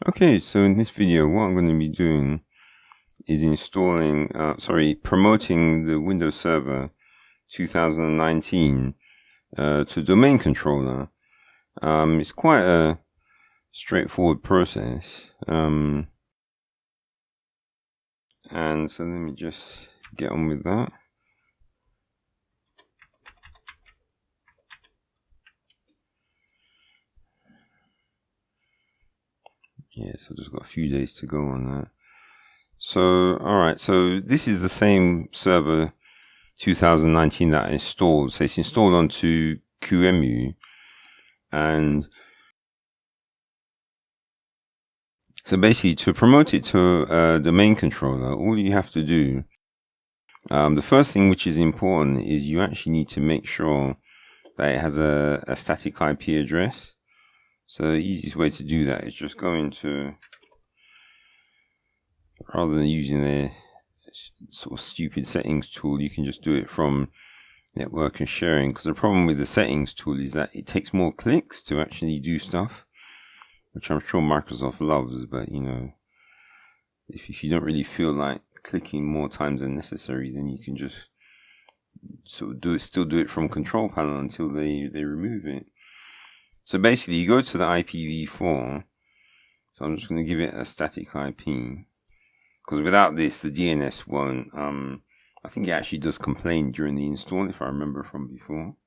Okay, so in this video, what I'm going to be doing is promoting the Windows Server 2019 to domain controller. It's quite a straightforward process. And so let me just get on with that. Yeah, so just got a few days to go on that. So, alright, so this is the same server 2019 that I installed. So it's installed onto Qemu. And so basically, to promote it to a domain controller, all you have to do, the first thing which is important is you actually need to make sure that it has a static IP address. So the easiest way to do that is just go into, rather than using a sort of stupid settings tool, you can just do it from network and sharing. Because the problem with the settings tool is that it takes more clicks to actually do stuff, which I'm sure Microsoft loves, but you know, if you don't really feel like clicking more times than necessary, then you can just sort of still do it from control panel until they remove it. So basically, you go to the IPv4. So I'm just going to give it a static IP, because without this, the DNS won't. I think it actually does complain during the install, if I remember from before.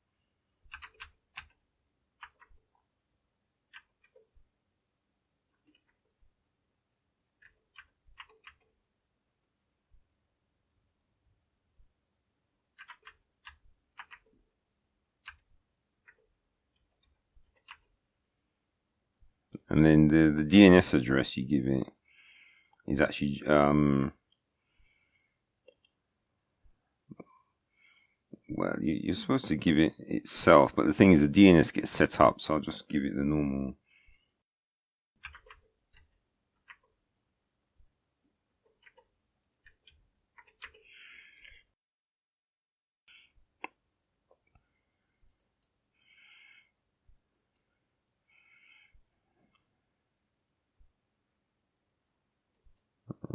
And then the DNS address you give it is actually well, you're supposed to give it itself, but the thing is the DNS gets set up, so I'll just give it the normal.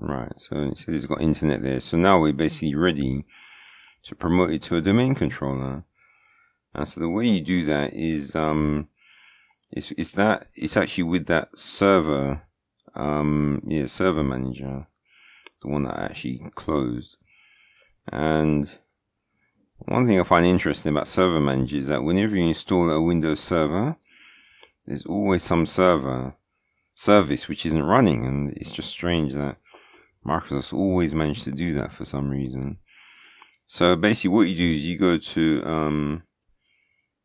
Right, so it says it's got internet there. So now we're basically ready to promote it to a domain controller. And so the way you do that is it's actually with that server server manager, the one that I actually closed. And one thing I find interesting about server manager is that whenever you install a Windows server, there's always some service which isn't running, and it's just strange that Microsoft always managed to do that for some reason. So basically what you do is you go to I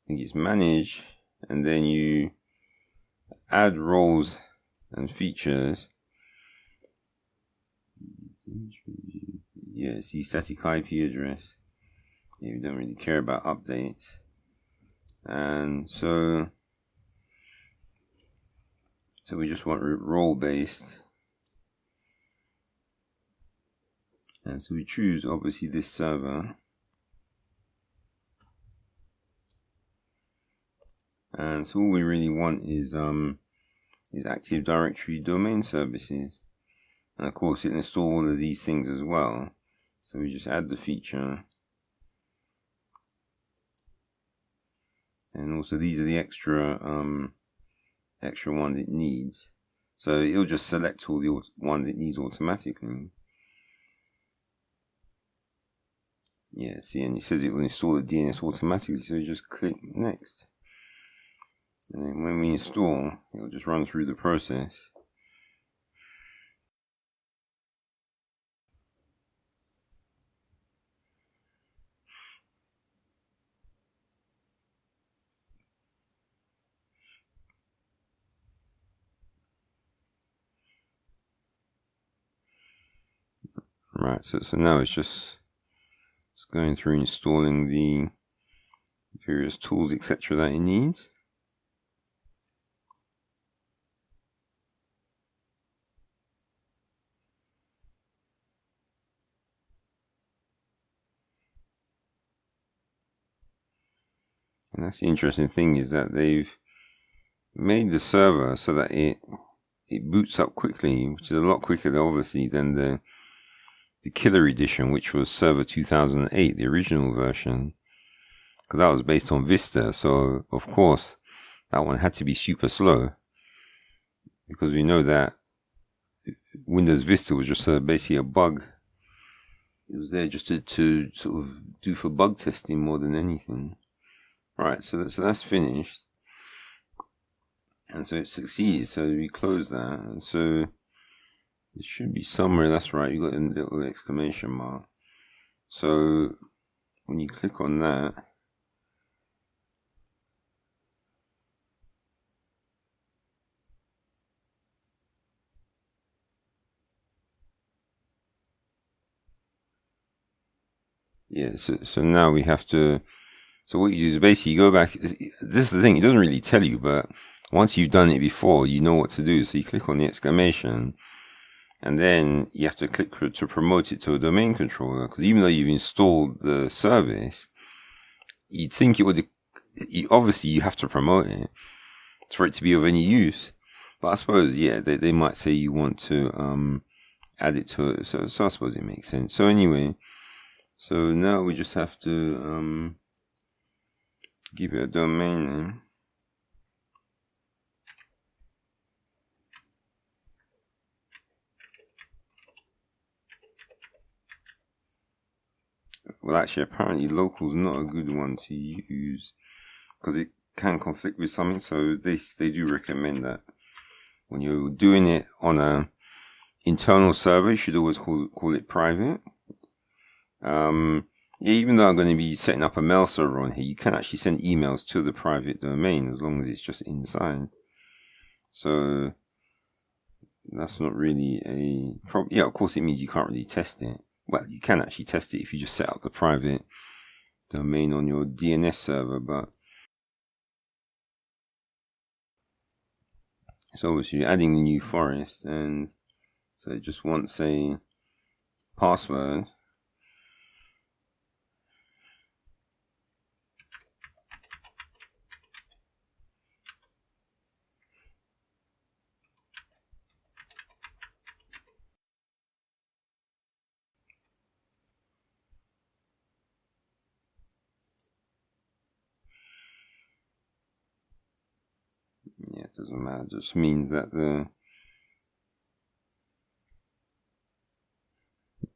think it's manage, and then you add roles and features. Yeah, see static IP address. Yeah, we don't really care about updates. And so we just want role based. And so we choose obviously this server. And so all we really want is Active Directory domain services. And of course it'll install all of these things as well. So we just add the feature. And also these are the extra ones it needs. So it'll just select all the ones it needs automatically. Yeah, see, and it says it will install the DNS automatically, so you just click next. And then when we install, it'll just run through the process. Right, so now it's just going through installing the various tools, etc. that it needs. And that's the interesting thing, is that they've made the server so that it it boots up quickly, which is a lot quicker, obviously, than the killer edition, which was Server 2008, the original version, because that was based on Vista. So, of course, that one had to be super slow, because we know that Windows Vista was just basically a bug. It was there just to sort of do for bug testing more than anything. Right, so that's finished. And so it succeeds. So we close that. And so it should be somewhere. That's right. You got a little exclamation mark. So when you click on that, yeah. So now we have to. So what you do is basically you go back. This is the thing. It doesn't really tell you, but once you've done it before, you know what to do. So you click on the exclamation, and then you have to click to promote it to a domain controller. Because even though you've installed the service, you'd think it would. Obviously, you have to promote it for it to be of any use. But I suppose, yeah, they might say you want to add it to it. So I suppose it makes sense. So anyway, so now we just have to give it a domain name. Well, actually, apparently local's not a good one to use because it can conflict with something. So they do recommend that when you're doing it on a internal server, you should always call it private. Yeah, even though I'm going to be setting up a mail server on here, you can actually send emails to the private domain as long as it's just inside. So that's not really a problem. Yeah, of course it means you can't really test it. Well, you can actually test it if you just set up the private domain on your DNS server, but so obviously you're adding the new forest, and so it just wants a password. Yeah, it doesn't matter. It just means that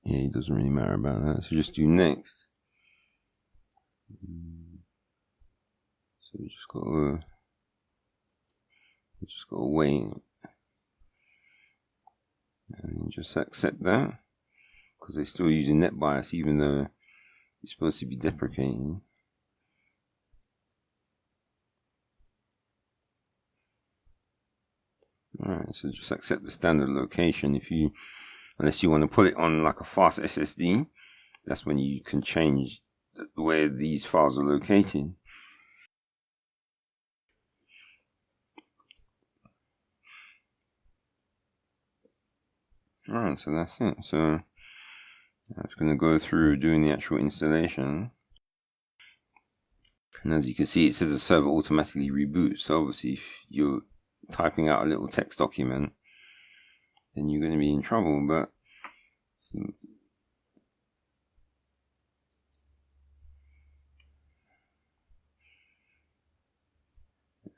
it doesn't really matter about that. So just do next. So we just gotta wait and just accept that because they're still using NetBIOS even though it's supposed to be deprecating. Alright, so just accept the standard location. Unless you want to put it on like a fast SSD, that's when you can change where these files are located. Alright, so that's it. So I'm just going to go through doing the actual installation. And as you can see, it says the server automatically reboots. So obviously if you're typing out a little text document, then you're going to be in trouble. But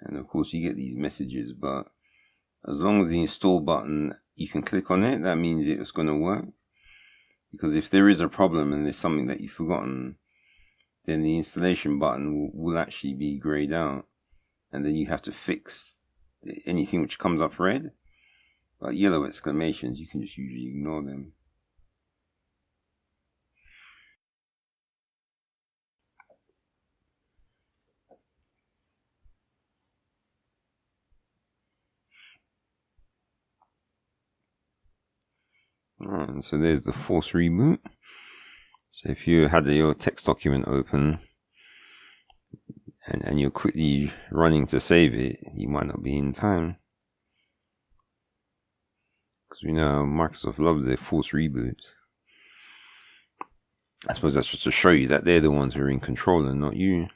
and of course you get these messages, but as long as the install button, you can click on it, that means it's going to work. Because if there is a problem and there's something that you've forgotten, then the installation button will actually be grayed out, and then you have to fix anything which comes up red. But yellow exclamations, you can just usually ignore them. Alright, so there's the force reboot. So if you had your text document open and you're quickly running to save it, you might not be in time. Because we know Microsoft loves their force reboots. I suppose that's just to show you that they're the ones who are in control and not you.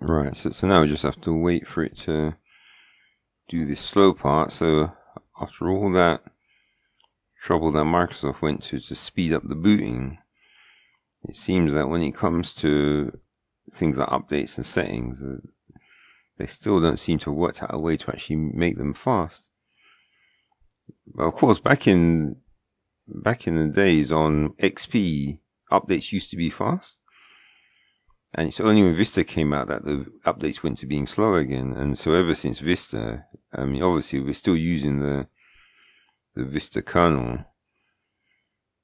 Right, so now we just have to wait for it to do this slow part. So after all that trouble that Microsoft went to speed up the booting, it seems that when it comes to things like updates and settings, they still don't seem to have worked out a way to actually make them fast. Well, of course, back in the days on XP, updates used to be fast. And it's only when Vista came out that the updates went to being slow again. And so ever since Vista, I mean, obviously we're still using the Vista kernel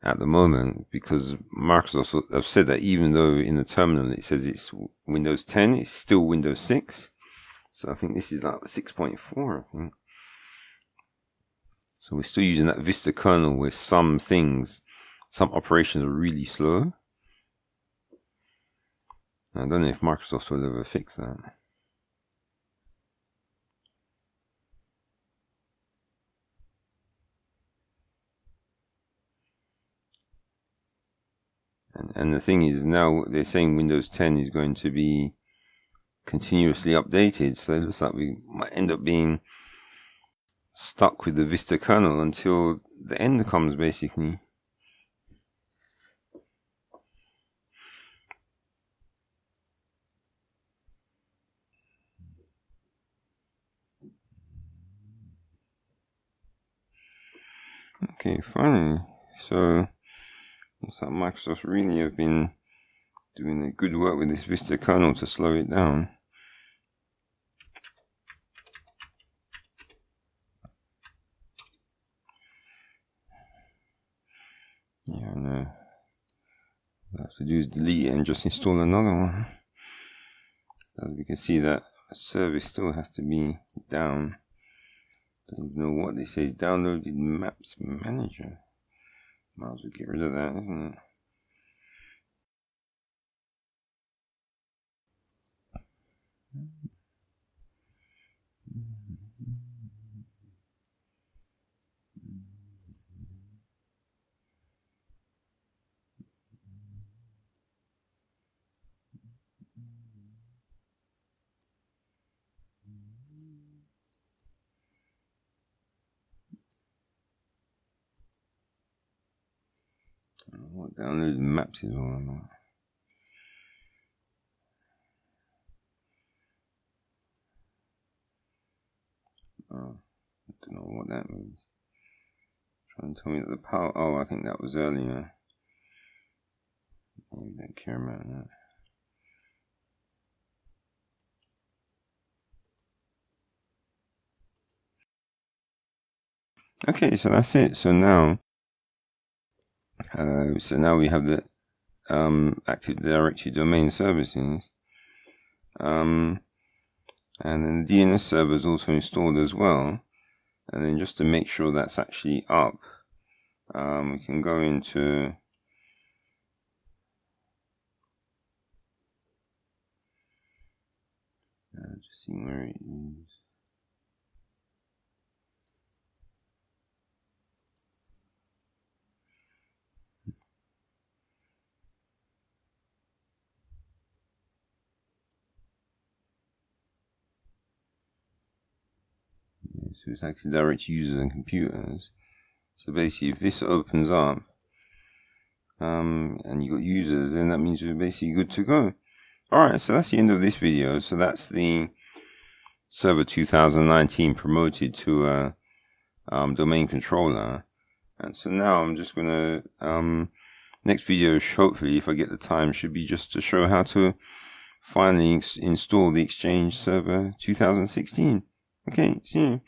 at the moment, because Microsoft have said that even though in the terminal it says it's Windows 10, it's still Windows 6. So I think this is like 6.4, I think. So we're still using that Vista kernel where some operations are really slow. I don't know if Microsoft will ever fix that. And the thing is, now they're saying Windows 10 is going to be continuously updated, so it looks like we might end up being stuck with the Vista kernel until the end comes, basically. Okay, finally. So looks like Microsoft really have been doing a good work with this Vista kernel to slow it down. Yeah, I know. What I have to do is delete it and just install another one. As we can see, that service still has to be down. Don't even know what this says. Downloaded Maps Manager. Might as well get rid of that, isn't it? What downloaded maps is all about. Oh, I don't know what that means. Trying to tell me that the power. Oh, I think that was earlier. We don't care about that. Okay, so that's it. So now we have the Active Directory domain services, and then the DNS server is also installed as well. And then just to make sure that's actually up, we can go into just seeing where it is. So it's Active Directory users and computers. So basically, if this opens up, and you got users, then that means you're basically good to go. Alright, so that's the end of this video. So that's the Server 2019 promoted to a domain controller. And so now I'm just gonna next video, hopefully if I get the time, should be just to show how to finally install the Exchange Server 2016. Okay, see you.